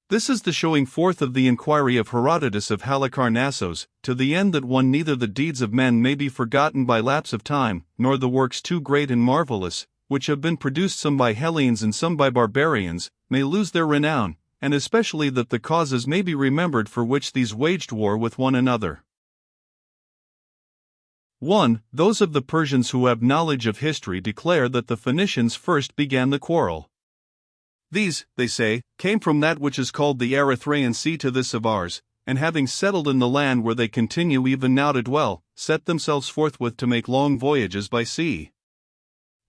This is the showing forth of the inquiry of Herodotus of Halicarnassos, to the end that one neither the deeds of men may be forgotten by lapse of time, nor the works too great and marvelous, which have been produced some by Hellenes and some by barbarians, may lose their renown, and especially that the causes may be remembered for which these waged war with one another. 1. Those of the Persians who have knowledge of history declare that the Phoenicians first began the quarrel. These, they say, came from that which is called the Erythraean Sea to this of ours, and having settled in the land where they continue even now to dwell, set themselves forthwith to make long voyages by sea.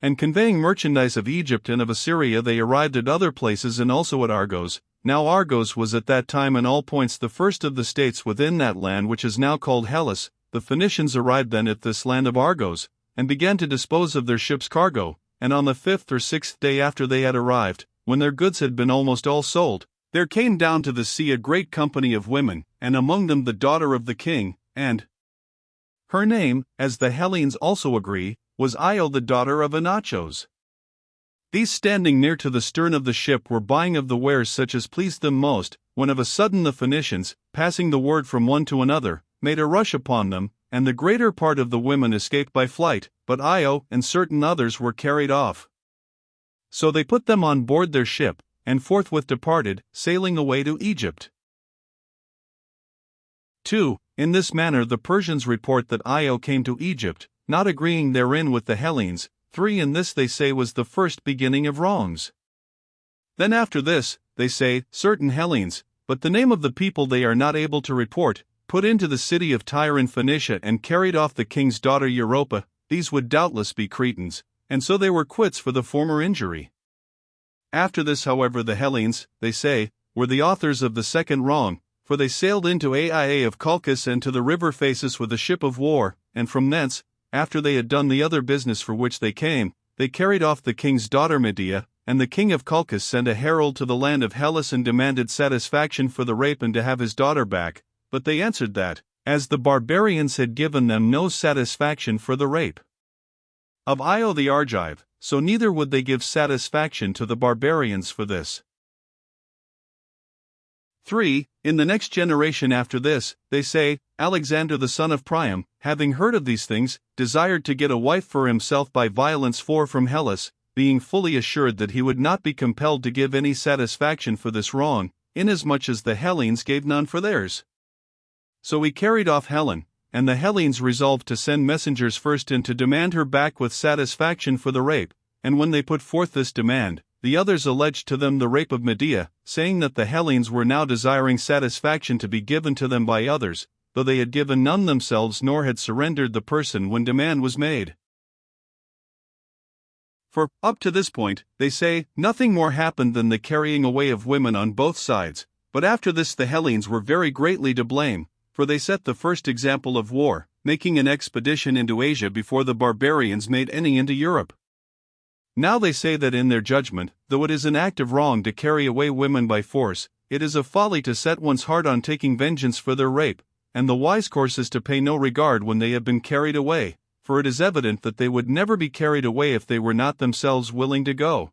And conveying merchandise of Egypt and of Assyria, they arrived at other places and also at Argos. Now Argos was at that time in all points the first of the states within that land which is now called Hellas. The Phoenicians arrived then at this land of Argos, and began to dispose of their ship's cargo, and on the 5th or 6th day after they had arrived, when their goods had been almost all sold, there came down to the sea a great company of women, and among them the daughter of the king, and her name, as the Hellenes also agree, was Io the daughter of Inachos. These standing near to the stern of the ship were buying of the wares such as pleased them most, when of a sudden the Phoenicians, passing the word from one to another, made a rush upon them, and the greater part of the women escaped by flight, but Io and certain others were carried off. So they put them on board their ship, and forthwith departed, sailing away to Egypt. 2. In this manner the Persians report that Io came to Egypt, not agreeing therein with the Hellenes. 3. In this they say was the first beginning of wrongs. Then after this, they say, certain Hellenes, but the name of the people they are not able to report, put into the city of Tyre in Phoenicia and carried off the king's daughter Europa. These would doubtless be Cretans, and so they were quits for the former injury. After this, however, the Hellenes, they say, were the authors of the second wrong, for they sailed into Aia of Colchis and to the river Phasis with a ship of war, and from thence, after they had done the other business for which they came, they carried off the king's daughter Medea, and the king of Colchis sent a herald to the land of Hellas and demanded satisfaction for the rape and to have his daughter back, but they answered that, as the barbarians had given them no satisfaction for the rape of Io the Argive, so neither would they give satisfaction to the barbarians for this. 3. In the next generation after this, they say, Alexander the son of Priam, having heard of these things, desired to get a wife for himself by violence from Hellas, being fully assured that he would not be compelled to give any satisfaction for this wrong, inasmuch as the Hellenes gave none for theirs. So he carried off Helen, and the Hellenes resolved to send messengers first in to demand her back with satisfaction for the rape, and when they put forth this demand, the others alleged to them the rape of Medea, saying that the Hellenes were now desiring satisfaction to be given to them by others, though they had given none themselves nor had surrendered the person when demand was made. For, up to this point, they say, nothing more happened than the carrying away of women on both sides, but after this the Hellenes were very greatly to blame, for they set the first example of war, making an expedition into Asia before the barbarians made any into Europe. Now they say that in their judgment, though it is an act of wrong to carry away women by force, it is a folly to set one's heart on taking vengeance for their rape, and the wise course is to pay no regard when they have been carried away, for it is evident that they would never be carried away if they were not themselves willing to go.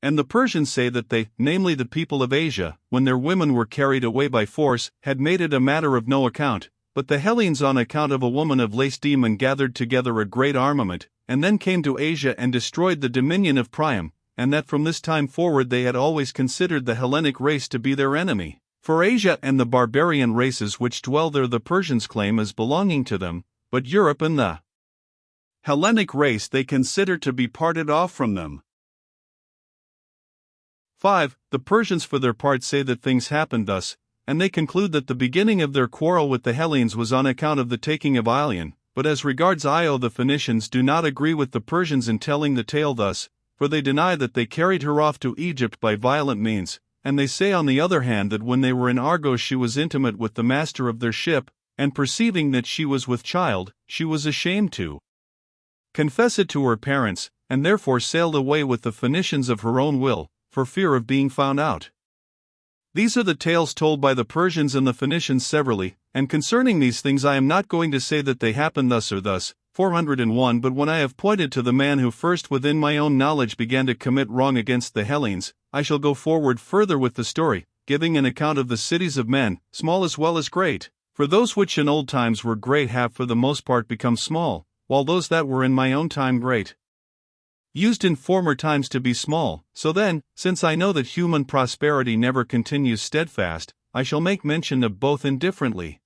And the Persians say that they, namely the people of Asia, when their women were carried away by force, had made it a matter of no account, but the Hellenes on account of a woman of Lacedaemon gathered together a great armament, and then came to Asia and destroyed the dominion of Priam, and that from this time forward they had always considered the Hellenic race to be their enemy. For Asia and the barbarian races which dwell there the Persians claim as belonging to them, but Europe and the Hellenic race they consider to be parted off from them. 5. The Persians for their part say that things happened thus, and they conclude that the beginning of their quarrel with the Hellenes was on account of the taking of Ilion, but as regards Io the Phoenicians do not agree with the Persians in telling the tale thus, for they deny that they carried her off to Egypt by violent means, and they say on the other hand that when they were in Argos she was intimate with the master of their ship, and perceiving that she was with child, she was ashamed to confess it to her parents, and therefore sailed away with the Phoenicians of her own will, for fear of being found out. These are the tales told by the Persians and the Phoenicians severally, and concerning these things I am not going to say that they happened thus or thus. 401 But when I have pointed to the man who first within my own knowledge began to commit wrong against the Hellenes, I shall go forward further with the story, giving an account of the cities of men, small as well as great. For those which in old times were great have for the most part become small, while those that were in my own time great used in former times to be small. So then, since I know that human prosperity never continues steadfast, I shall make mention of both indifferently.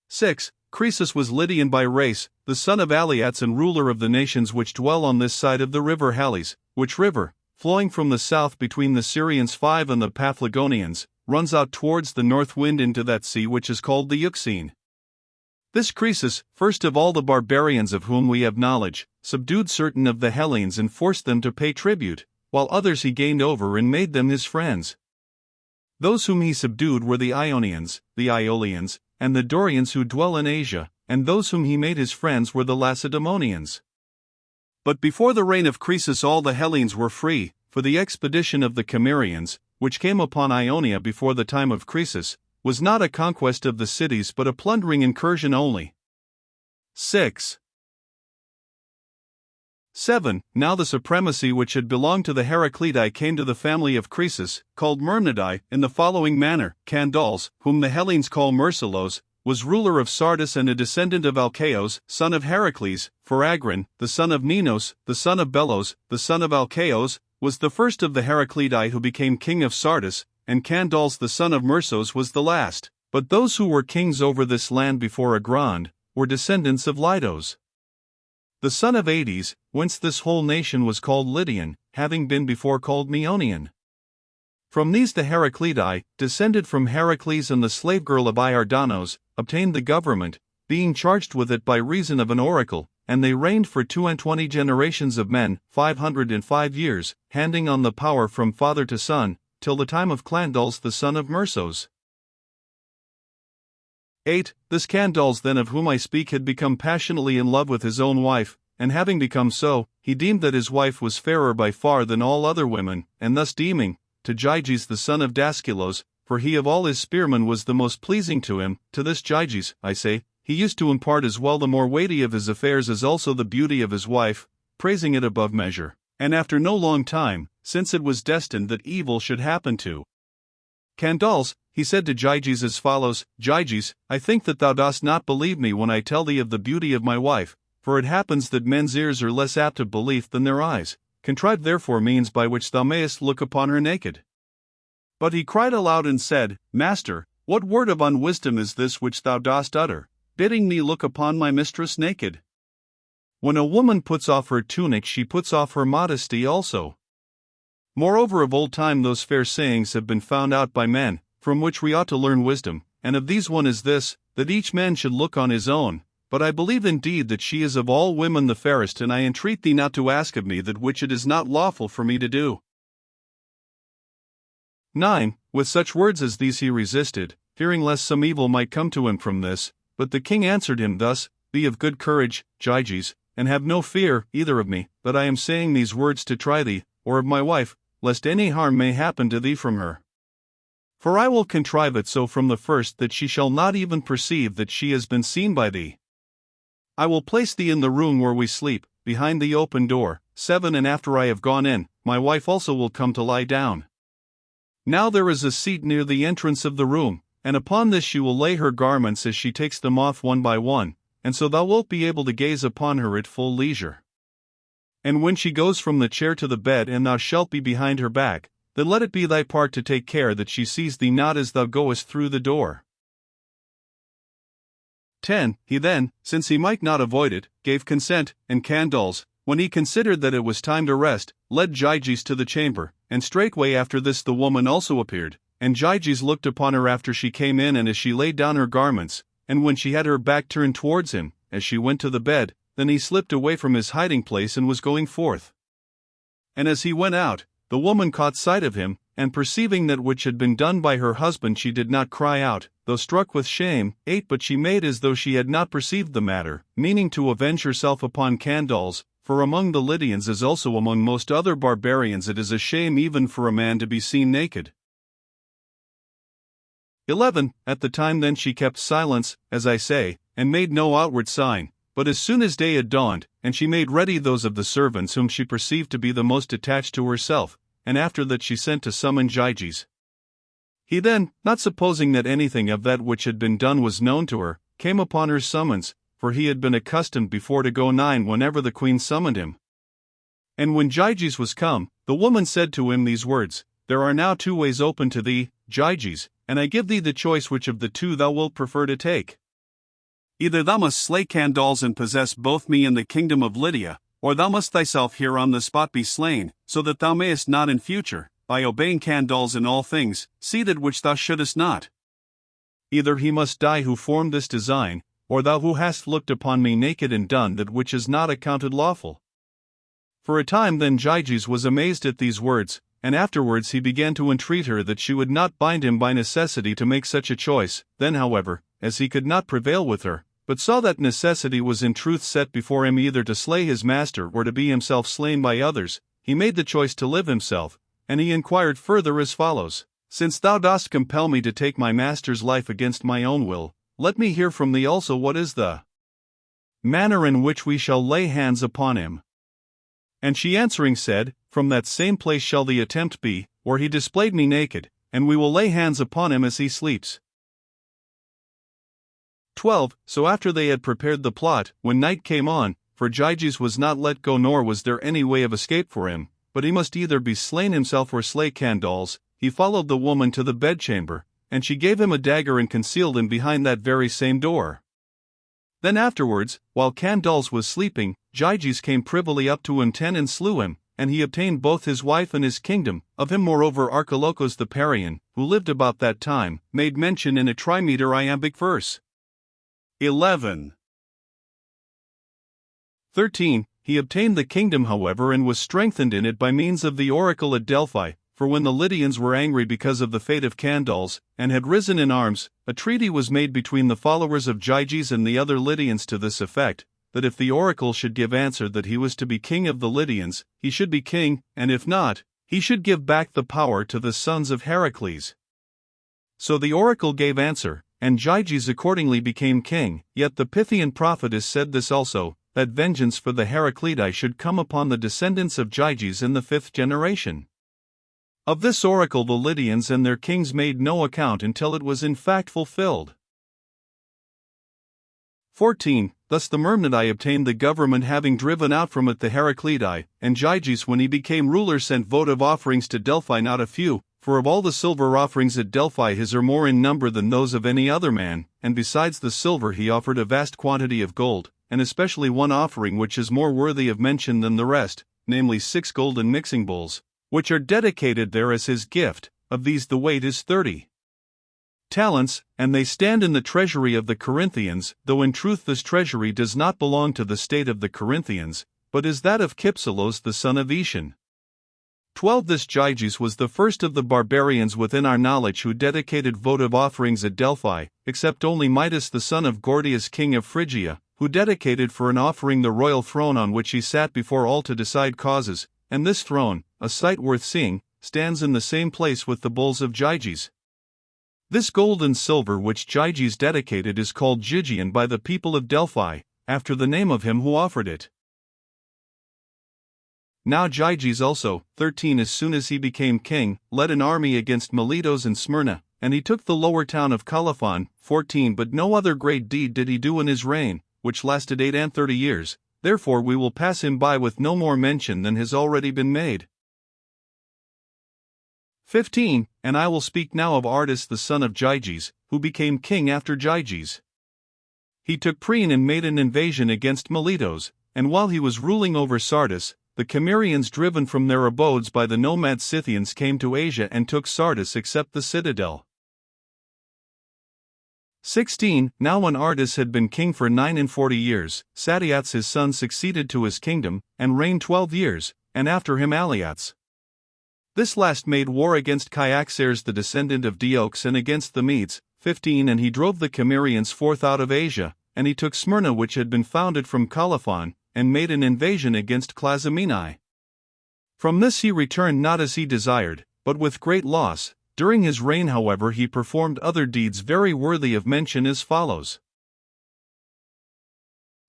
6. Croesus was Lydian by race, the son of Aliats and ruler of the nations which dwell on this side of the river Halys, which river, flowing from the south between the Syrians 5 and the Paphlagonians, runs out towards the north wind into that sea which is called the Euxine. This Croesus, first of all the barbarians of whom we have knowledge, subdued certain of the Hellenes and forced them to pay tribute, while others he gained over and made them his friends. Those whom he subdued were the Ionians, the Aeolians, and the Dorians who dwell in Asia, and those whom he made his friends were the Lacedaemonians. But before the reign of Croesus all the Hellenes were free, for the expedition of the Cimmerians, which came upon Ionia before the time of Croesus, was not a conquest of the cities but a plundering incursion only. 6. 7. Now the supremacy which had belonged to the Heraclidae came to the family of Croesus, called Myrmidai, in the following manner: Candaus, whom the Hellenes call Myrsilos, was ruler of Sardis and a descendant of Alcaeus, son of Heracles, for Agron, the son of Ninos, the son of Belos, the son of Alcaeus, was the first of the Heraclidae who became king of Sardis, and Candaus the son of Myrsos was the last. But those who were kings over this land before Agrand were descendants of Lydos, the son of Ades, whence this whole nation was called Lydian, having been before called Meonian. From these the Heraclidae, descended from Heracles and the slave girl of Iardanos, obtained the government, being charged with it by reason of an oracle, and they reigned for 22 generations of men, 505 years, handing on the power from father to son, till the time of Clandals the son of Myrsos. 8. This Candaus then of whom I speak had become passionately in love with his own wife, and having become so, he deemed that his wife was fairer by far than all other women, and thus deeming, to Gyges the son of Daskylos, for he of all his spearmen was the most pleasing to him, to this Gyges, I say, he used to impart as well the more weighty of his affairs as also the beauty of his wife, praising it above measure. And after no long time, since it was destined that evil should happen to Candaus, he said to Gyges as follows: Gyges, I think that thou dost not believe me when I tell thee of the beauty of my wife, for it happens that men's ears are less apt of belief than their eyes. Contrive therefore means by which thou mayest look upon her naked. But he cried aloud and said, Master, what word of unwisdom is this which thou dost utter, bidding me look upon my mistress naked? When a woman puts off her tunic she puts off her modesty also. Moreover, of old time those fair sayings have been found out by men, from which we ought to learn wisdom, and of these one is this, that each man should look on his own. But I believe indeed that she is of all women the fairest, and I entreat thee not to ask of me that which it is not lawful for me to do. 9. With such words as these he resisted, fearing lest some evil might come to him from this, but the king answered him thus: Be of good courage, Gyges, and have no fear either of me, but I am saying these words to try thee, or of my wife, lest any harm may happen to thee from her. For I will contrive it so from the first that she shall not even perceive that she has been seen by thee. I will place thee in the room where we sleep, behind the open door. 7. And after I have gone in, my wife also will come to lie down. Now there is a seat near the entrance of the room, and upon this she will lay her garments as she takes them off one by one, and so thou wilt be able to gaze upon her at full leisure. And when she goes from the chair to the bed and thou shalt be behind her back, then let it be thy part to take care that she sees thee not as thou goest through the door. 10. He then, since he might not avoid it, gave consent, and Candaus, when he considered that it was time to rest, led Gyges to the chamber, and straightway after this the woman also appeared, and Gyges looked upon her after she came in and as she laid down her garments, and when she had her back turned towards him, as she went to the bed, then he slipped away from his hiding place and was going forth. And as he went out, the woman caught sight of him, and perceiving that which had been done by her husband she did not cry out, though struck with shame. 8. But she made as though she had not perceived the matter, meaning to avenge herself upon Candaus, for among the Lydians as also among most other barbarians it is a shame even for a man to be seen naked. 11. At the time then she kept silence, as I say, and made no outward sign. But as soon as day had dawned, and she made ready those of the servants whom she perceived to be the most attached to herself, and after that she sent to summon Gyges. He then, not supposing that anything of that which had been done was known to her, came upon her summons, for he had been accustomed before to go nigh whenever the queen summoned him. And when Gyges was come, the woman said to him these words, There are now 2 ways open to thee, Gyges, and I give thee the choice which of the 2 thou wilt prefer to take. Either thou must slay Candaus and possess both me and the kingdom of Lydia, or thou must thyself here on the spot be slain, so that thou mayest not in future, by obeying Candaus in all things, see that which thou shouldest not. Either he must die who formed this design, or thou who hast looked upon me naked and done that which is not accounted lawful. For a time then Gyges was amazed at these words, and afterwards he began to entreat her that she would not bind him by necessity to make such a choice. Then however, as he could not prevail with her, but saw that necessity was in truth set before him either to slay his master or to be himself slain by others, he made the choice to live himself, and he inquired further as follows, Since thou dost compel me to take my master's life against my own will, let me hear from thee also what is the manner in which we shall lay hands upon him. And she answering said, From that same place shall the attempt be, where he displayed me naked, and we will lay hands upon him as he sleeps. 12. So after they had prepared the plot, when night came on, for Gyges was not let go nor was there any way of escape for him, but he must either be slain himself or slay Candaus, he followed the woman to the bedchamber, and she gave him a dagger and concealed him behind that very same door. Then afterwards, while Candaus was sleeping, Gyges came privily up to him 10 and slew him, and he obtained both his wife and his kingdom. Of him moreover Archilochus the Parian, who lived about that time, made mention in a trimeter iambic verse. 11. 13. He obtained the kingdom however and was strengthened in it by means of the oracle at Delphi, for when the Lydians were angry because of the fate of Candaus, and had risen in arms, a treaty was made between the followers of Gyges and the other Lydians to this effect, that if the oracle should give answer that he was to be king of the Lydians, he should be king, and if not, he should give back the power to the sons of Heracles. So the oracle gave answer, and Gyges accordingly became king. Yet the Pythian prophetess said this also, that vengeance for the Heraclidae should come upon the descendants of Gyges in the 5th generation. Of this oracle the Lydians and their kings made no account until it was in fact fulfilled. 14. Thus the Myrmidai obtained the government, having driven out from it the Heraclidae, and Gyges when he became ruler sent votive offerings to Delphi not a few, for of all the silver offerings at Delphi his are more in number than those of any other man, and besides the silver he offered a vast quantity of gold, and especially one offering which is more worthy of mention than the rest, namely 6 golden mixing bowls, which are dedicated there as his gift. Of these the weight is 30 talents, and they stand in the treasury of the Corinthians, though in truth this treasury does not belong to the state of the Corinthians, but is that of Kypselos the son of Etion. 12. This Gyges was the first of the barbarians within our knowledge who dedicated votive offerings at Delphi, except only Midas the son of Gordius king of Phrygia, who dedicated for an offering the royal throne on which he sat before all to decide causes, and this throne, a sight worth seeing, stands in the same place with the bulls of Gyges. This gold and silver which Gyges dedicated is called Gygian by the people of Delphi, after the name of him who offered it. Now Gyges also, 13. As soon as he became king, led an army against Miletos and Smyrna, and he took the lower town of Colophon. 14. But no other great deed did he do in his reign, which lasted 38 years, therefore we will pass him by with no more mention than has already been made. 15. And I will speak now of Ardus the son of Gyges, who became king after Gyges. He took Priene and made an invasion against Miletos, and while he was ruling over Sardis, the Cimmerians driven from their abodes by the nomad Scythians came to Asia and took Sardis except the citadel. 16. Now when Ardus had been king for 49 years, Sadeates his son succeeded to his kingdom, and reigned 12 years, and after him Aliates. This last made war against Cyaxares the descendant of Deiox and against the Medes. 15. And he drove the Cimmerians forth out of Asia, and he took Smyrna which had been founded from Colophon, and made an invasion against Clazomenae. From this he returned not as he desired, but with great loss. During his reign however he performed other deeds very worthy of mention as follows.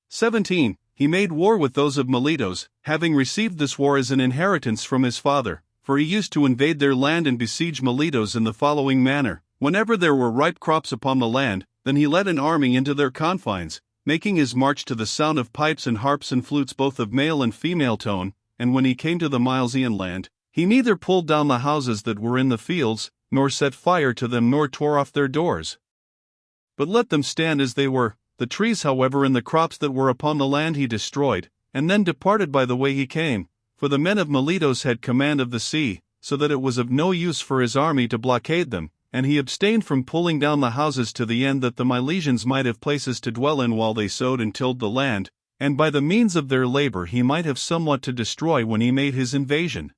17. He made war with those of Miletos, having received this war as an inheritance from his father, for he used to invade their land and besiege Miletus in the following manner. Whenever there were ripe crops upon the land, then he led an army into their confines, making his march to the sound of pipes and harps and flutes both of male and female tone, and when he came to the Milesian land, he neither pulled down the houses that were in the fields, nor set fire to them nor tore off their doors, but let them stand as they were. The trees however and the crops that were upon the land he destroyed, and then departed by the way he came, for the men of Miletus had command of the sea, so that it was of no use for his army to blockade them, and he abstained from pulling down the houses to the end that the Milesians might have places to dwell in while they sowed and tilled the land, and by the means of their labor he might have somewhat to destroy when he made his invasion.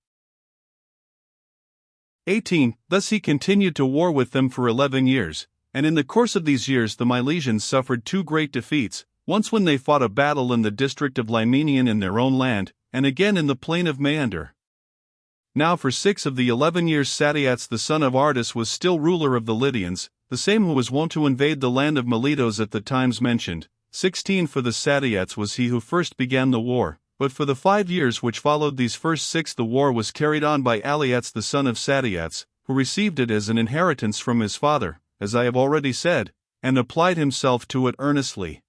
18. Thus he continued to war with them for 11 years, and in the course of these years the Milesians suffered 2 great defeats, once when they fought a battle in the district of Limenian in their own land, and again in the plain of Meander. Now for 6 of the 11 years Sadeates the son of Ardus was still ruler of the Lydians, the same who was wont to invade the land of Miletus at the times mentioned. 16 For the Sadeates was he who first began the war, but for the 5 years which followed these first 6 the war was carried on by Aleates the son of Sadeates, who received it as an inheritance from his father, as I have already said, and applied himself to it earnestly.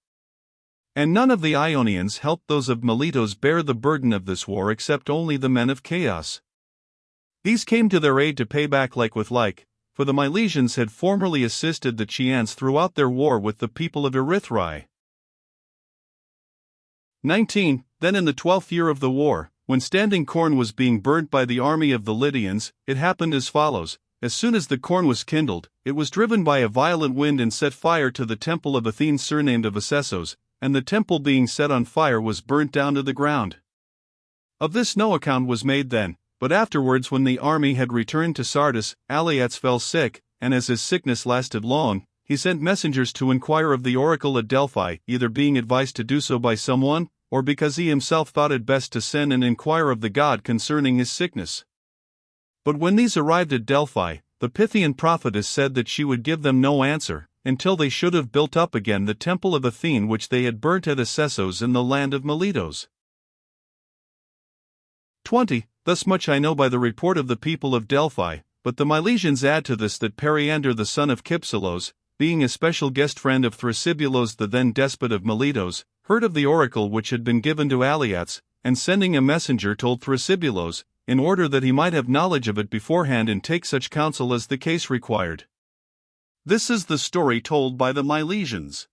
And none of the Ionians helped those of Miletus bear the burden of this war except only the men of Chaos. These came to their aid to pay back like with like, for the Milesians had formerly assisted the Chians throughout their war with the people of Erythrae. 19. Then in the 12th year of the war, when standing corn was being burnt by the army of the Lydians, it happened as follows. As soon as the corn was kindled, it was driven by a violent wind and set fire to the temple of Athene surnamed of Asessos, and the temple being set on fire was burnt down to the ground. Of this no account was made then, but afterwards when the army had returned to Sardis, Aleates fell sick, and as his sickness lasted long, he sent messengers to inquire of the oracle at Delphi, either being advised to do so by someone, or because he himself thought it best to send and inquire of the god concerning his sickness. But when these arrived at Delphi, the Pythian prophetess said that she would give them no answer, until they should have built up again the temple of Athene which they had burnt at Asessos in the land of Miletus. 20. Thus much I know by the report of the people of Delphi, but the Milesians add to this that Periander the son of Kypselos, being a special guest friend of Thrasybulus the then despot of Miletus, heard of the oracle which had been given to Aleates, and sending a messenger told Thrasybulus, in order that he might have knowledge of it beforehand and take such counsel as the case required. This is the story told by the Milesians.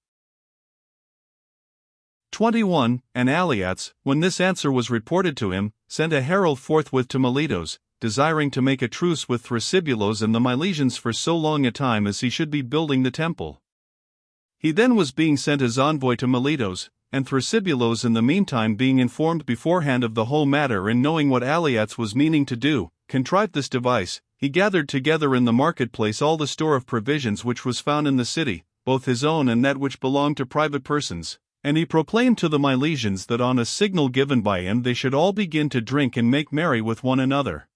21. And Aleates, when this answer was reported to him, sent a herald forthwith to Miletus, desiring to make a truce with Thrasybulus and the Milesians for so long a time as he should be building the temple. He then was being sent as envoy to Miletus, and Thrasybulus in the meantime being informed beforehand of the whole matter and knowing what Aleates was meaning to do, contrived this device. He gathered together in the marketplace all the store of provisions which was found in the city, both his own and that which belonged to private persons, and he proclaimed to the Milesians that on a signal given by him they should all begin to drink and make merry with one another.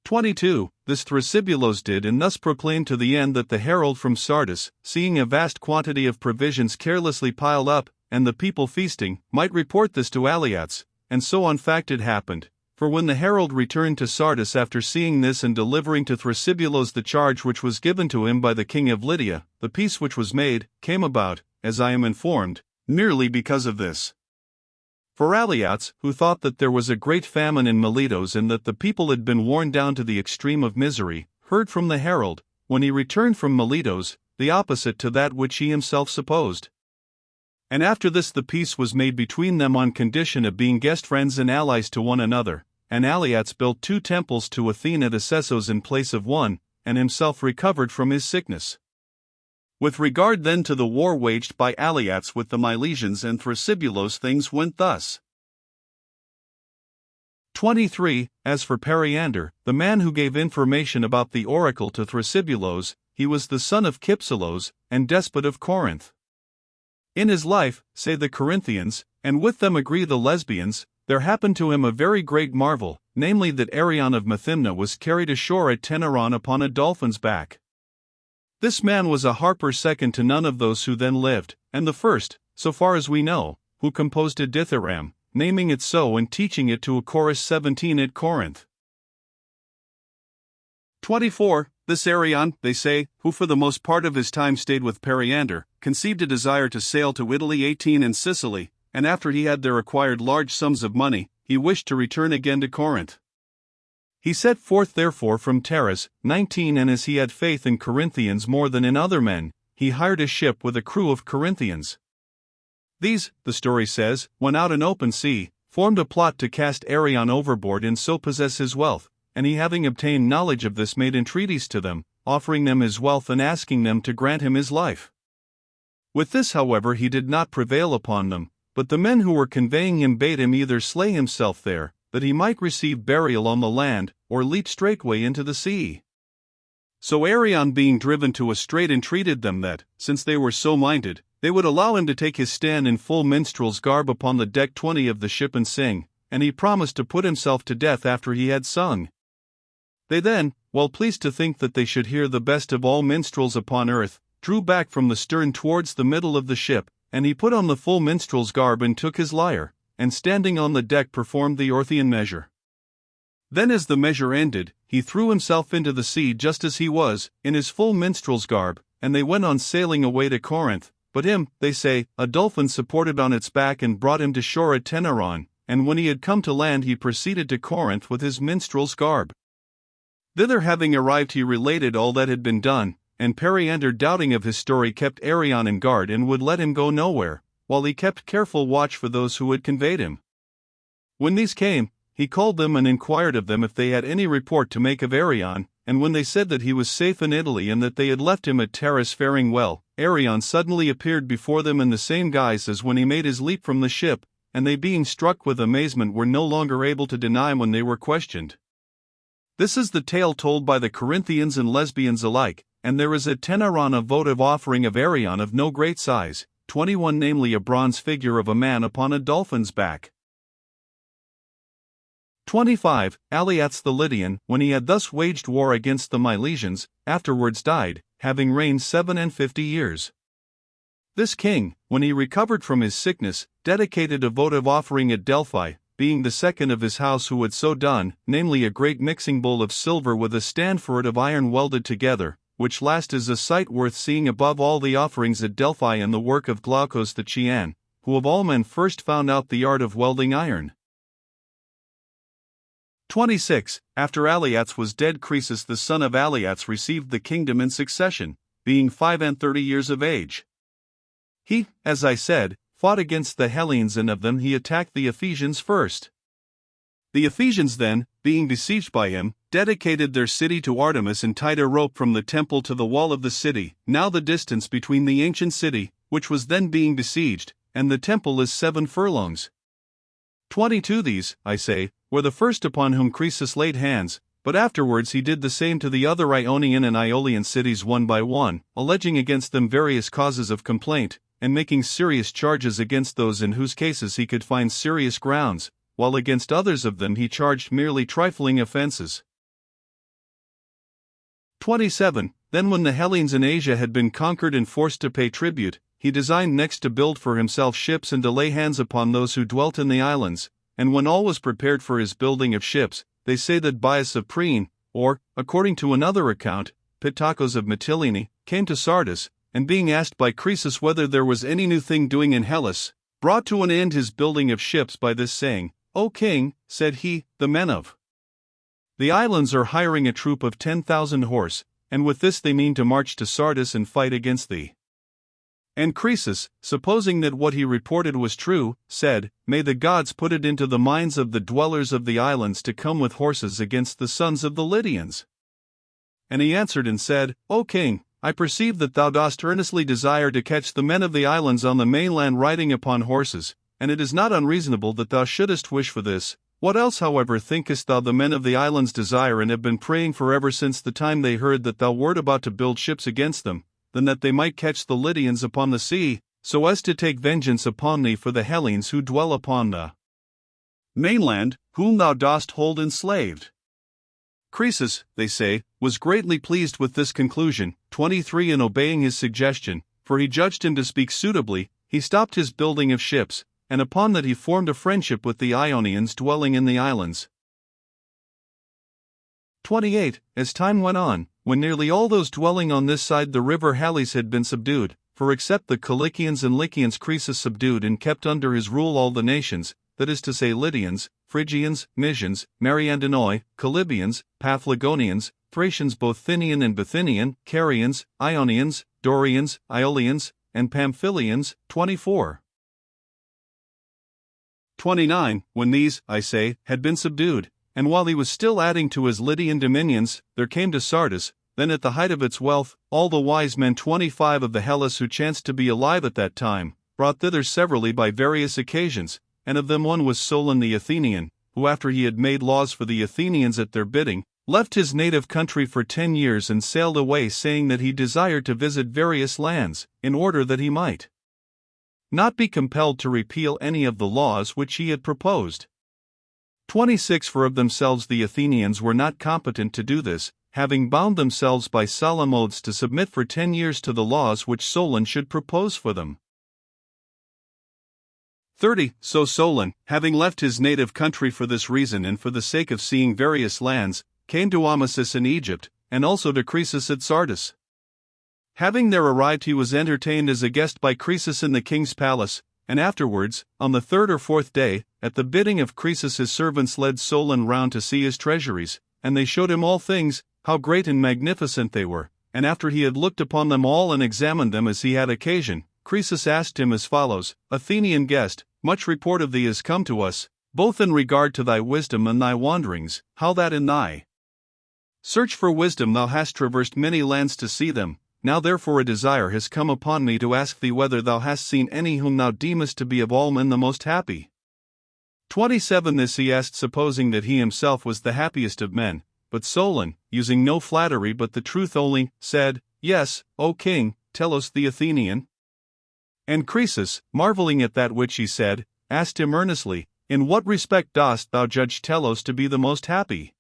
22. This Thrasybulus did and thus proclaimed to the end that the herald from Sardis, seeing a vast quantity of provisions carelessly piled up, and the people feasting, might report this to Aleates, and so on fact it happened. For when the herald returned to Sardis after seeing this and delivering to Thrasybulus the charge which was given to him by the king of Lydia, the peace which was made, came about, as I am informed, merely because of this. For Aleates, who thought that there was a great famine in Miletus and that the people had been worn down to the extreme of misery, heard from the herald, when he returned from Miletus, the opposite to that which he himself supposed. And after this the peace was made between them on condition of being guest friends and allies to one another, and Aleates built 2 temples to Athene at Asessos in place of one, and himself recovered from his sickness. With regard then to the war waged by Aleates with the Milesians and Thrasybulus, things went thus. 23. As for Periander, the man who gave information about the oracle to Thrasybulus, he was the son of Kypselos, and despot of Corinth. In his life, say the Corinthians, and with them agree the Lesbians, there happened to him a very great marvel, namely that Arion of Methymna was carried ashore at Teneron upon a dolphin's back. This man was a harper second to none of those who then lived, and the first, so far as we know, who composed a dithyramb, naming it so and teaching it to a chorus 17 at Corinth. 24. This Arion, they say, who for the most part of his time stayed with Periander, conceived a desire to sail to Italy 18 and Sicily, and after he had there acquired large sums of money, he wished to return again to Corinth. He set forth therefore from Taurus, 19, and as he had faith in Corinthians more than in other men, he hired a ship with a crew of Corinthians. These, the story says, when out in open sea, formed a plot to cast Arion overboard and so possess his wealth, and he having obtained knowledge of this made entreaties to them, offering them his wealth and asking them to grant him his life. With this however he did not prevail upon them, but the men who were conveying him bade him either slay himself there, that he might receive burial on the land, or leap straightway into the sea. So Arion being driven to a strait entreated them that, since they were so minded, they would allow him to take his stand in full minstrel's garb upon the deck 20 of the ship and sing, and he promised to put himself to death after he had sung. They then, well pleased to think that they should hear the best of all minstrels upon earth, drew back from the stern towards the middle of the ship, and he put on the full minstrel's garb and took his lyre, and standing on the deck performed the Orthian measure. Then as the measure ended, he threw himself into the sea just as he was, in his full minstrel's garb, and they went on sailing away to Corinth, but him, they say, a dolphin supported on its back and brought him to shore at Teneron, and when he had come to land he proceeded to Corinth with his minstrel's garb. Thither having arrived he related all that had been done, and Periander doubting of his story kept Arion in guard and would let him go nowhere, while he kept careful watch for those who had conveyed him. When these came, he called them and inquired of them if they had any report to make of Arion, and when they said that he was safe in Italy and that they had left him at Taurus faring well, Arion suddenly appeared before them in the same guise as when he made his leap from the ship, and they being struck with amazement were no longer able to deny when they were questioned. This is the tale told by the Corinthians and Lesbians alike, and there is at Teneron a votive offering of Arion of no great size, 21, namely a bronze figure of a man upon a dolphin's back. 25. Aliates the Lydian, when he had thus waged war against the Milesians, afterwards died, having reigned 57 years. This king, when he recovered from his sickness, dedicated a votive offering at Delphi, being the second of his house who had so done, namely a great mixing bowl of silver with a stand for it of iron welded together, which last is a sight worth seeing above all the offerings at Delphi and the work of Glaucus the Chian, who of all men first found out the art of welding iron. 26. After Aliates was dead, Croesus the son of Aliates received the kingdom in succession, being 35 years of age. He, as I said, fought against the Hellenes, and of them he attacked the Ephesians first. The Ephesians then, being besieged by him, dedicated their city to Artemis and tied a rope from the temple to the wall of the city. Now the distance between the ancient city, which was then being besieged, and the temple is 7 furlongs. 22. These, I say, were the first upon whom Croesus laid hands, but afterwards he did the same to the other Ionian and Aeolian cities one by one, alleging against them various causes of complaint, and making serious charges against those in whose cases he could find serious grounds, while against others of them he charged merely trifling offenses. 27. Then when the Hellenes in Asia had been conquered and forced to pay tribute, he designed next to build for himself ships and to lay hands upon those who dwelt in the islands, and when all was prepared for his building of ships, they say that Bias of Priene, or, according to another account, Pittacos of Mytilene, came to Sardis, and being asked by Croesus whether there was any new thing doing in Hellas, brought to an end his building of ships by this saying, "O king," said he, "the men of the islands are hiring a troop of 10,000 horse, and with this they mean to march to Sardis and fight against thee." And Croesus, supposing that what he reported was true, said, "May the gods put it into the minds of the dwellers of the islands to come with horses against the sons of the Lydians." And he answered and said, "O king, I perceive that thou dost earnestly desire to catch the men of the islands on the mainland riding upon horses, and it is not unreasonable that thou shouldest wish for this. What else, however, thinkest thou the men of the islands desire and have been praying forever since the time they heard that thou wert about to build ships against them, than that they might catch the Lydians upon the sea, so as to take vengeance upon thee for the Hellenes who dwell upon the mainland, whom thou dost hold enslaved?" Croesus, they say, was greatly pleased with this conclusion. 23. And obeying his suggestion, for he judged him to speak suitably, he stopped his building of ships, and upon that he formed a friendship with the Ionians dwelling in the islands. 28. As time went on, when nearly all those dwelling on this side the river Halys had been subdued, for except the Cilicians and Lycians Croesus subdued and kept under his rule all the nations, that is to say Lydians, Phrygians, Mysians, Mariandanoi, Calibians, Paphlagonians, Thracians both Thynian and Bithynian, Carians, Ionians, Dorians, Iolians, and Pamphylians. 24. 29. When these, I say, had been subdued, and while he was still adding to his Lydian dominions, there came to Sardis, then at the height of its wealth, all the wise men 25 of the Hellas who chanced to be alive at that time, brought thither severally by various occasions, and of them one was Solon the Athenian, who after he had made laws for the Athenians at their bidding, left his native country for 10 years and sailed away, saying that he desired to visit various lands, in order that he might not be compelled to repeal any of the laws which he had proposed. 26. For of themselves the Athenians were not competent to do this, having bound themselves by solemn oaths to submit for 10 years to the laws which Solon should propose for them. 30. So Solon, having left his native country for this reason and for the sake of seeing various lands, came to Amasis in Egypt, and also to Croesus at Sardis. Having there arrived, he was entertained as a guest by Croesus in the king's palace, and afterwards, on the 3rd or 4th day, at the bidding of Croesus his servants led Solon round to see his treasuries, and they showed him all things, how great and magnificent they were, and after he had looked upon them all and examined them as he had occasion, Croesus asked him as follows: Athenian guest, much report of thee has come to us, both in regard to thy wisdom and thy wanderings, how that in thy search for wisdom thou hast traversed many lands to see them. Now therefore a desire has come upon me to ask thee whether thou hast seen any whom thou deemest to be of all men the most happy. 27. This he asked supposing that he himself was the happiest of men, but Solon, using no flattery but the truth only, said, Yes, O king, Telos the Athenian. And Croesus, marveling at that which he said, asked him earnestly, In what respect dost thou judge Telos to be the most happy?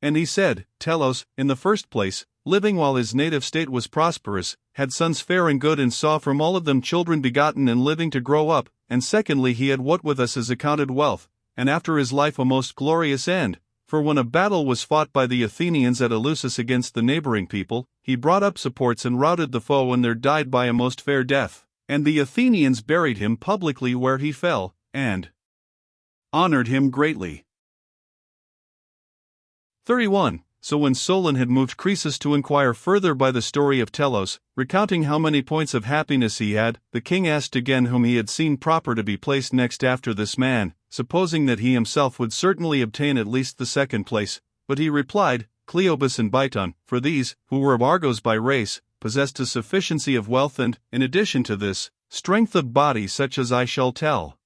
And he said, Telos, in the first place, living while his native state was prosperous, had sons fair and good, and saw from all of them children begotten and living to grow up, and secondly he had what with us is accounted wealth, and after his life a most glorious end, for when a battle was fought by the Athenians at Eleusis against the neighboring people, he brought up supports and routed the foe, and there died by a most fair death, and the Athenians buried him publicly where he fell, and honored him greatly. 31. So when Solon had moved Croesus to inquire further by the story of Telos, recounting how many points of happiness he had, the king asked again whom he had seen proper to be placed next after this man, supposing that he himself would certainly obtain at least the second place, but he replied, Cleobus and Biton, for these, who were of Argos by race, possessed a sufficiency of wealth and, in addition to this, strength of body such as I shall tell.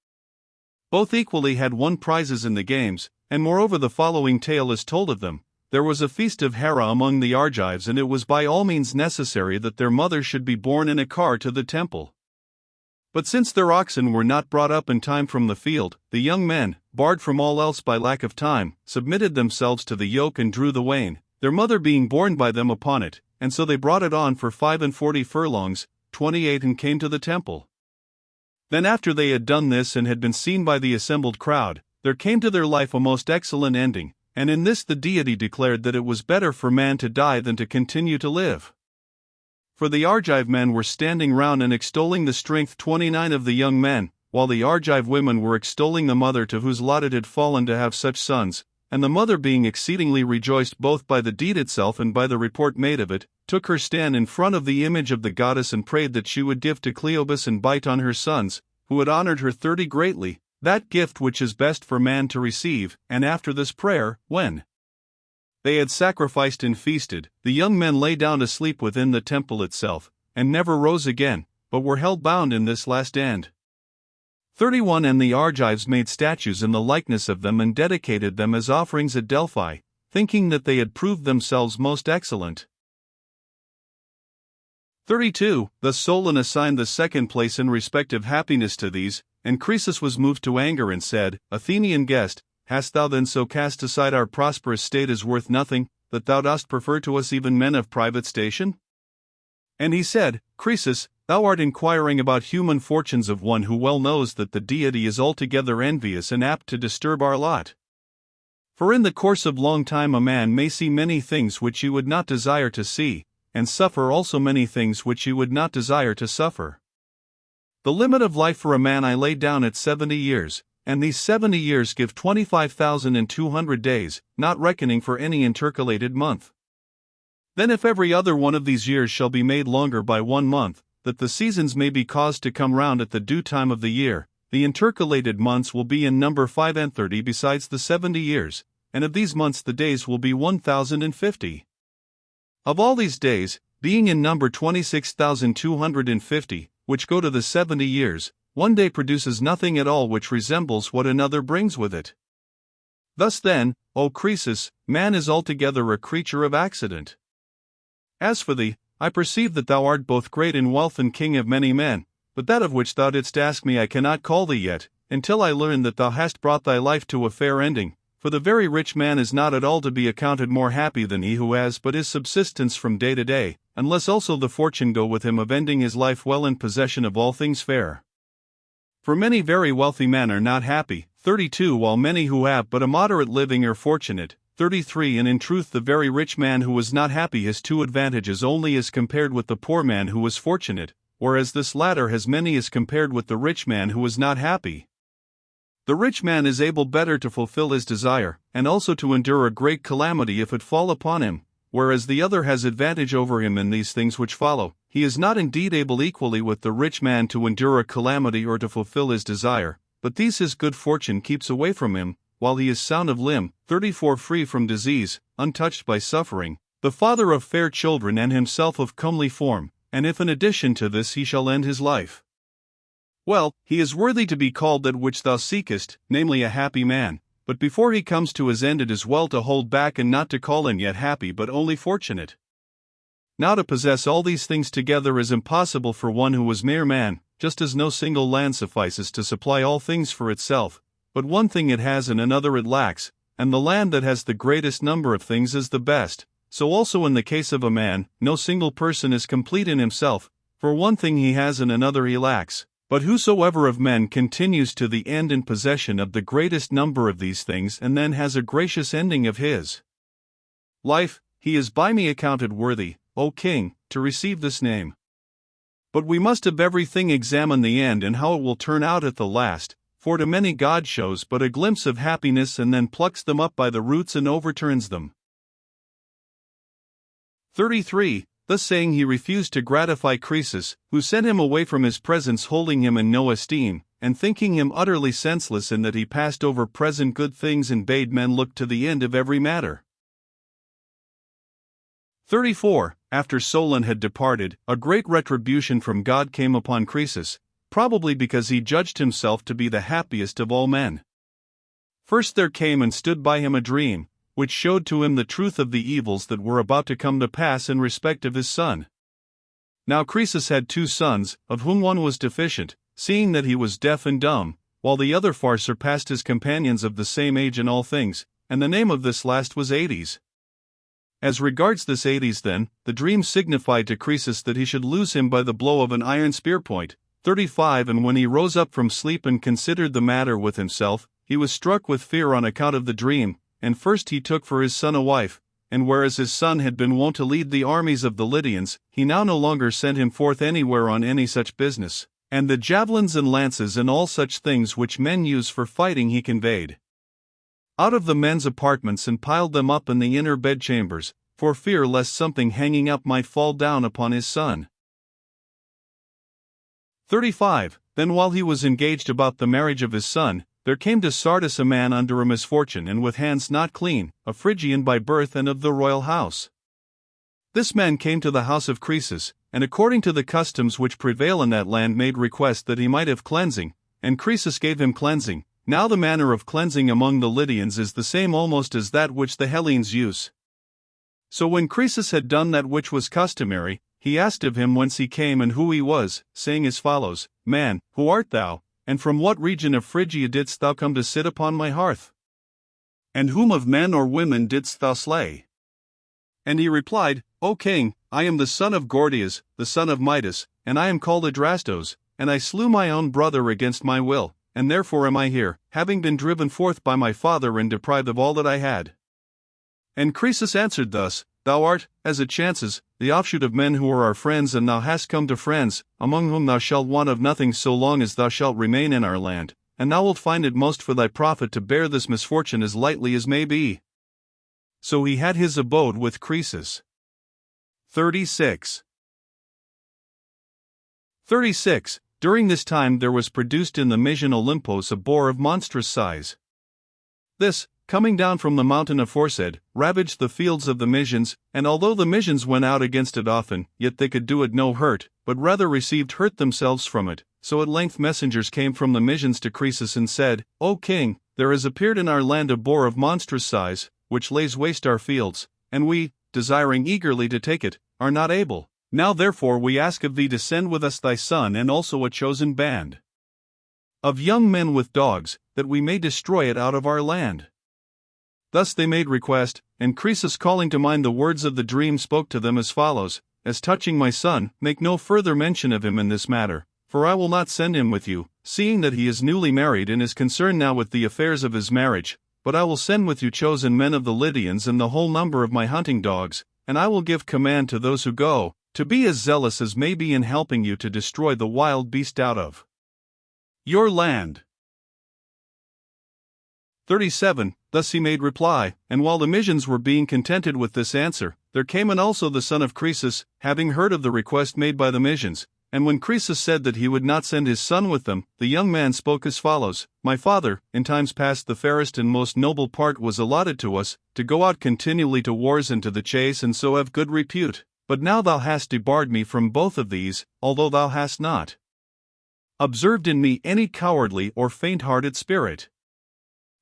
Both equally had won prizes in the games, and moreover the following tale is told of them. There was a feast of Hera among the Argives, and it was by all means necessary that their mother should be borne in a car to the temple. But since their oxen were not brought up in time from the field, the young men, barred from all else by lack of time, submitted themselves to the yoke and drew the wain, their mother being borne by them upon it, and so they brought it on for 45 furlongs, 28, and came to the temple. Then after they had done this and had been seen by the assembled crowd, there came to their life a most excellent ending, and in this the deity declared that it was better for man to die than to continue to live. For the Argive men were standing round and extolling the strength 29 of the young men, while the Argive women were extolling the mother to whose lot it had fallen to have such sons, and the mother being exceedingly rejoiced both by the deed itself and by the report made of it, took her stand in front of the image of the goddess and prayed that she would give to Cleobus and Biton her sons, who had honored her 30 greatly, that gift which is best for man to receive. And after this prayer, when they had sacrificed and feasted, the young men lay down to sleep within the temple itself, and never rose again, but were held bound in this last end. 31. And the Argives made statues in the likeness of them and dedicated them as offerings at Delphi, thinking that they had proved themselves most excellent. 32. Thus Solon assigned the second place in respect of happiness to these, and Croesus was moved to anger and said, Athenian guest, hast thou then so cast aside our prosperous state as worth nothing, that thou dost prefer to us even men of private station? And he said, Croesus, thou art inquiring about human fortunes of one who well knows that the deity is altogether envious and apt to disturb our lot. For in the course of long time a man may see many things which he would not desire to see, and suffer also many things which he would not desire to suffer. The limit of life for a man I lay down at 70 years, and these 70 years give 25,200 days, not reckoning for any intercalated month. Then if every other one of these years shall be made longer by 1 month, that the seasons may be caused to come round at the due time of the year, the intercalated months will be in number 35 besides the 70 years, and of these months the days will be 1,050. Of all these days, being in number 26,250, which go to the 70 years, one day produces nothing at all which resembles what another brings with it. Thus then, O Croesus, man is altogether a creature of accident. As for thee, I perceive that thou art both great in wealth and king of many men, but that of which thou didst ask me I cannot call thee yet, until I learn that thou hast brought thy life to a fair ending, for the very rich man is not at all to be accounted more happy than he who has but his subsistence from day to day, unless also the fortune go with him of ending his life well in possession of all things fair. For many very wealthy men are not happy, 32, while many who have but a moderate living are fortunate, 33, and in truth the very rich man who is not happy has 2 advantages only as compared with the poor man who is fortunate, whereas this latter has many as compared with the rich man who is not happy. The rich man is able better to fulfill his desire, and also to endure a great calamity if it fall upon him, whereas the other has advantage over him in these things which follow. He is not indeed able equally with the rich man to endure a calamity or to fulfill his desire, but these his good fortune keeps away from him, while he is sound of limb, 34, free from disease, untouched by suffering, the father of fair children and himself of comely form, and if in addition to this he shall end his life, well, he is worthy to be called that which thou seekest, namely a happy man, but before he comes to his end it is well to hold back and not to call him yet happy but only fortunate. Now to possess all these things together is impossible for one who is mere man, just as no single land suffices to supply all things for itself, but one thing it has and another it lacks, and the land that has the greatest number of things is the best. So also in the case of a man, no single person is complete in himself, for one thing he has and another he lacks. But whosoever of men continues to the end in possession of the greatest number of these things and then has a gracious ending of his life, he is by me accounted worthy, O King, to receive this name. But we must of everything examine the end and how it will turn out at the last, for to many God shows but a glimpse of happiness and then plucks them up by the roots and overturns them. 33. Thus saying he refused to gratify Croesus, who sent him away from his presence holding him in no esteem, and thinking him utterly senseless in that he passed over present good things and bade men look to the end of every matter. 34. After Solon had departed, a great retribution from God came upon Croesus, probably because he judged himself to be the happiest of all men. First there came and stood by him a dream, which showed to him the truth of the evils that were about to come to pass in respect of his son. Now Croesus had 2 sons, of whom one was deficient, seeing that he was deaf and dumb, while the other far surpassed his companions of the same age in all things, and the name of this last was Hades. As regards this Hades then, the dream signified to Croesus that he should lose him by the blow of an iron spear point. 35. And when he rose up from sleep and considered the matter with himself, he was struck with fear on account of the dream, and first he took for his son a wife, and whereas his son had been wont to lead the armies of the Lydians, he now no longer sent him forth anywhere on any such business, and the javelins and lances and all such things which men use for fighting he conveyed out of the men's apartments and piled them up in the inner bedchambers, for fear lest something hanging up might fall down upon his son. 35. Then while he was engaged about the marriage of his son, there came to Sardis a man under a misfortune and with hands not clean, a Phrygian by birth and of the royal house. This man came to the house of Croesus, and according to the customs which prevail in that land made request that he might have cleansing, and Croesus gave him cleansing. Now the manner of cleansing among the Lydians is the same almost as that which the Hellenes use. So when Croesus had done that which was customary, he asked of him whence he came and who he was, saying as follows: Man, who art thou, and from what region of Phrygia didst thou come to sit upon my hearth? And whom of men or women didst thou slay? And he replied, O king, I am the son of Gordias, the son of Midas, and I am called Adrastos, and I slew my own brother against my will, and therefore am I here, having been driven forth by my father and deprived of all that I had. And Croesus answered thus, Thou art, as it chances, the offshoot of men who are our friends, and thou hast come to friends, among whom thou shalt want of nothing so long as thou shalt remain in our land, and thou wilt find it most for thy profit to bear this misfortune as lightly as may be. So he had his abode with Croesus. 36. During this time there was produced in the Mysian Olympos a boar of monstrous size. This, coming down from the mountain aforesaid, ravaged the fields of the Mysians, and although the Mysians went out against it often, yet they could do it no hurt, but rather received hurt themselves from it. So at length messengers came from the Mysians to Croesus and said, O king, there has appeared in our land a boar of monstrous size, which lays waste our fields, and we, desiring eagerly to take it, are not able. Now therefore we ask of thee to send with us thy son and also a chosen band of young men with dogs, that we may destroy it out of our land. Thus they made request, and Croesus, calling to mind the words of the dream, spoke to them as follows, As touching my son, make no further mention of him in this matter, for I will not send him with you, seeing that he is newly married and is concerned now with the affairs of his marriage, but I will send with you chosen men of the Lydians and the whole number of my hunting dogs, and I will give command to those who go, to be as zealous as may be in helping you to destroy the wild beast out of your land. 37. Thus he made reply, and while the Mysians were being contented with this answer, there came in also the son of Croesus, having heard of the request made by the Mysians. And when Croesus said that he would not send his son with them, the young man spoke as follows, My father, in times past the fairest and most noble part was allotted to us, to go out continually to wars and to the chase and so have good repute. But now thou hast debarred me from both of these, although thou hast not observed in me any cowardly or faint-hearted spirit.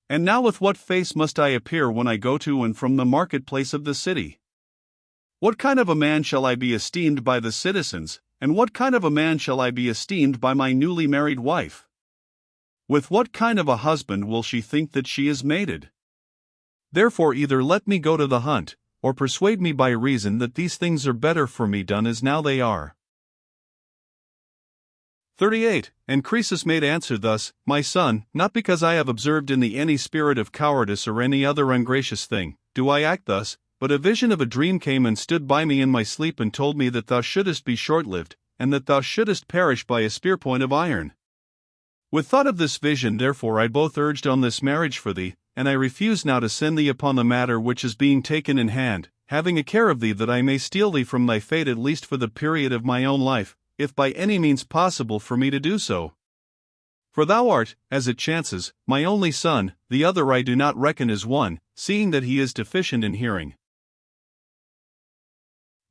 And now with what face must I appear when I go to and from the marketplace of the city? What kind of a man shall I be esteemed by the citizens, and what kind of a man shall I be esteemed by my newly married wife? With what kind of a husband will she think that she is mated? Therefore either let me go to the hunt, or persuade me by reason that these things are better for me done as now they are. 38. And Croesus made answer thus, My son, not because I have observed in thee any spirit of cowardice or any other ungracious thing, do I act thus, but a vision of a dream came and stood by me in my sleep and told me that thou shouldest be short-lived, and that thou shouldest perish by a spear point of iron. With thought of this vision therefore I both urged on this marriage for thee, and I refuse now to send thee upon the matter which is being taken in hand, having a care of thee that I may steal thee from thy fate at least for the period of my own life, if by any means possible for me to do so. For thou art, as it chances, my only son, the other I do not reckon as one, seeing that he is deficient in hearing.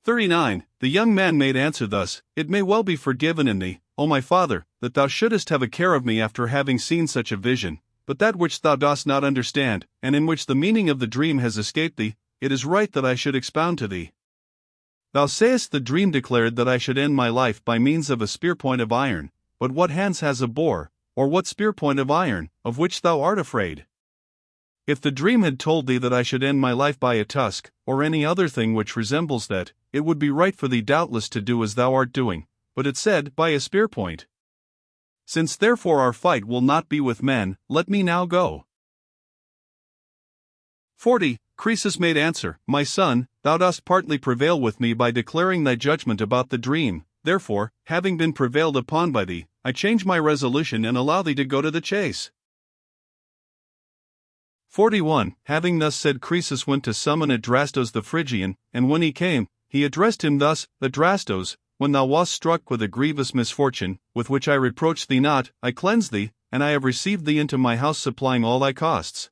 39. The young man made answer thus, It may well be forgiven in thee, O my father, that thou shouldest have a care of me after having seen such a vision, but that which thou dost not understand, and in which the meaning of the dream has escaped thee, it is right that I should expound to thee. Thou sayest the dream declared that I should end my life by means of a spear point of iron, but what hands has a boar, or what spear point of iron, of which thou art afraid? If the dream had told thee that I should end my life by a tusk, or any other thing which resembles that, it would be right for thee doubtless to do as thou art doing, but it said, by a spear point. Since therefore our fight will not be with men, let me now go. 40. Croesus made answer, My son, thou dost partly prevail with me by declaring thy judgment about the dream, therefore, having been prevailed upon by thee, I change my resolution and allow thee to go to the chase. 41. Having thus said, Croesus went to summon Adrastos the Phrygian, and when he came, he addressed him thus, Adrastos, when thou wast struck with a grievous misfortune, with which I reproach thee not, I cleanse thee, and I have received thee into my house supplying all thy costs.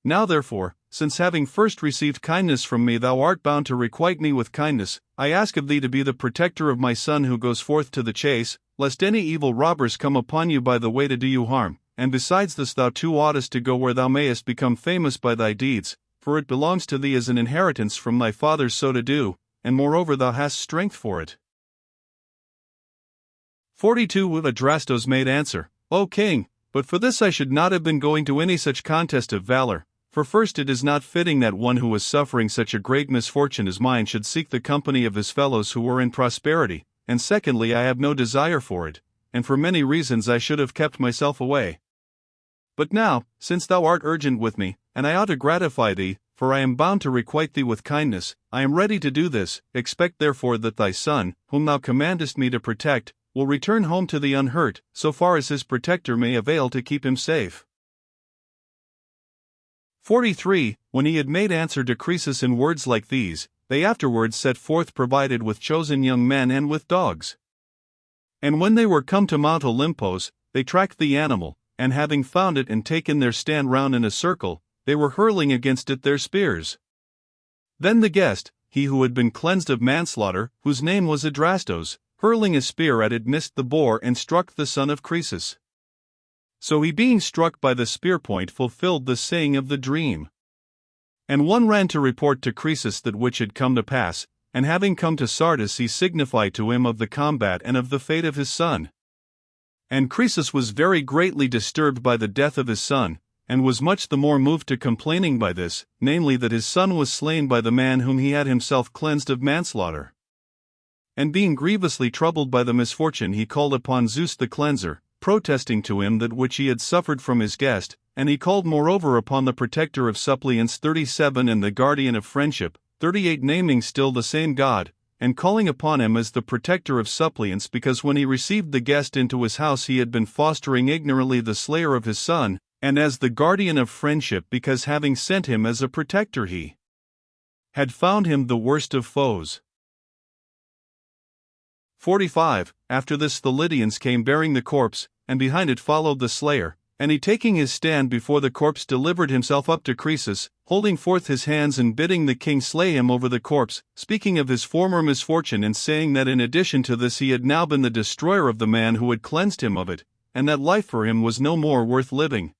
Now therefore, since having first received kindness from me thou art bound to requite me with kindness, I ask of thee to be the protector of my son who goes forth to the chase, lest any evil robbers come upon you by the way to do you harm, and besides this thou too oughtest to go where thou mayest become famous by thy deeds, for it belongs to thee as an inheritance from thy fathers so to do, and moreover thou hast strength for it. 42. Adrastos made answer, O king, but for this I should not have been going to any such contest of valor, For first, it is not fitting that one who is suffering such a great misfortune as mine should seek the company of his fellows who were in prosperity, and secondly, I have no desire for it, and for many reasons I should have kept myself away. But now, since thou art urgent with me, and I ought to gratify thee, for I am bound to requite thee with kindness, I am ready to do this. Expect therefore that thy son, whom thou commandest me to protect, will return home to thee unhurt, so far as his protector may avail to keep him safe. 43. When he had made answer to Croesus in words like these, they afterwards set forth provided with chosen young men and with dogs. And when they were come to Mount Olympos, they tracked the animal, and having found it and taken their stand round in a circle, they were hurling against it their spears. Then the guest, he who had been cleansed of manslaughter, whose name was Adrastos, hurling a spear at it missed the boar and struck the son of Croesus. So he being struck by the spear point fulfilled the saying of the dream. And one ran to report to Croesus that which had come to pass, and having come to Sardis he signified to him of the combat and of the fate of his son. And Croesus was very greatly disturbed by the death of his son, and was much the more moved to complaining by this, namely that his son was slain by the man whom he had himself cleansed of manslaughter. And being grievously troubled by the misfortune he called upon Zeus the cleanser, protesting to him that which he had suffered from his guest, and he called moreover upon the protector of suppliants 37 and the guardian of friendship, 38 naming still the same God, and calling upon him as the protector of suppliants because when he received the guest into his house he had been fostering ignorantly the slayer of his son, and as the guardian of friendship because having sent him as a protector he had found him the worst of foes. 45. After this the Lydians came bearing the corpse, and behind it followed the slayer, and he taking his stand before the corpse delivered himself up to Croesus, holding forth his hands and bidding the king slay him over the corpse, speaking of his former misfortune and saying that in addition to this he had now been the destroyer of the man who had cleansed him of it, and that life for him was no more worth living.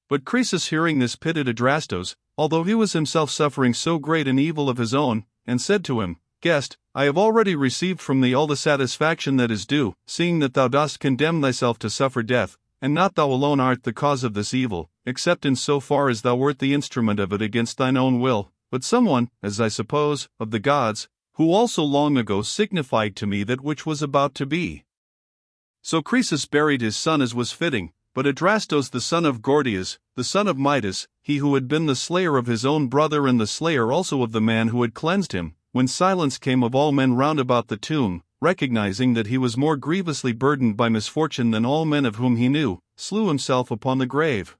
But Croesus hearing this pitied Adrastos, although he was himself suffering so great an evil of his own, and said to him, Guest, I have already received from thee all the satisfaction that is due, seeing that thou dost condemn thyself to suffer death, and not thou alone art the cause of this evil, except in so far as thou wert the instrument of it against thine own will, but someone, as I suppose, of the gods, who also long ago signified to me that which was about to be. So Croesus buried his son as was fitting, but Adrastos the son of Gordias, the son of Midas, he who had been the slayer of his own brother and the slayer also of the man who had cleansed him, when silence came of all men round about the tomb, recognizing that he was more grievously burdened by misfortune than all men of whom he knew, slew himself upon the grave.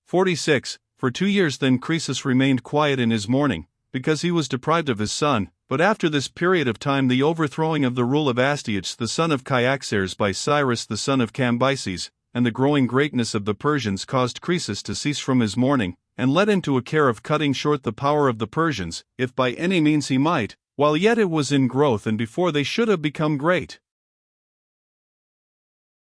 46. For 2 years then Croesus remained quiet in his mourning, because he was deprived of his son, but after this period of time the overthrowing of the rule of Astyages the son of Cyaxares by Cyrus the son of Cambyses, and the growing greatness of the Persians caused Croesus to cease from his mourning, and led him to a care of cutting short the power of the Persians, if by any means he might, while yet it was in growth and before they should have become great.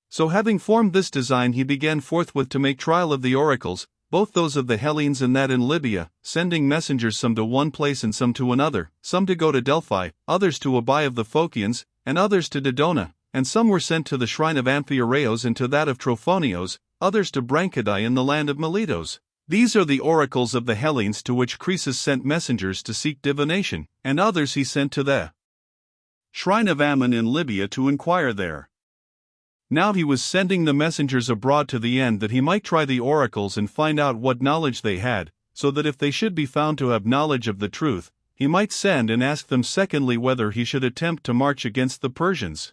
So having formed this design he began forthwith to make trial of the oracles, both those of the Hellenes and that in Libya, sending messengers some to one place and some to another, some to go to Delphi, others to Obai of the Phocians, and others to Dodona, and some were sent to the shrine of Amphiaraos and to that of Trophonios, others to Branchidae in the land of Miletos. These are the oracles of the Hellenes to which Croesus sent messengers to seek divination, and others he sent to the shrine of Ammon in Libya to inquire there. Now he was sending the messengers abroad to the end that he might try the oracles and find out what knowledge they had, so that if they should be found to have knowledge of the truth, he might send and ask them secondly whether he should attempt to march against the Persians.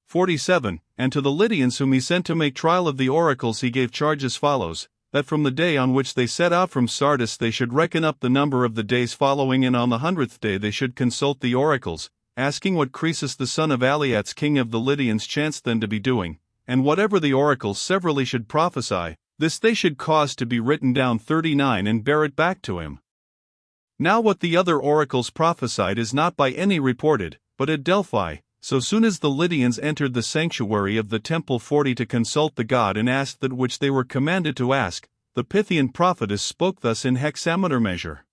47. And to the Lydians whom he sent to make trial of the oracles he gave charge as follows, that from the day on which they set out from Sardis they should reckon up the number of the days following, and on the 100th day they should consult the oracles, asking what Croesus the son of Aliates king of the Lydians chanced then to be doing, and whatever the oracles severally should prophesy, this they should cause to be written down 39 and bear it back to him. Now what the other oracles prophesied is not by any reported, but at Delphi, so soon as the Lydians entered the sanctuary of the temple 40 to consult the god and asked that which they were commanded to ask, the Pythian prophetess spoke thus in hexameter measure.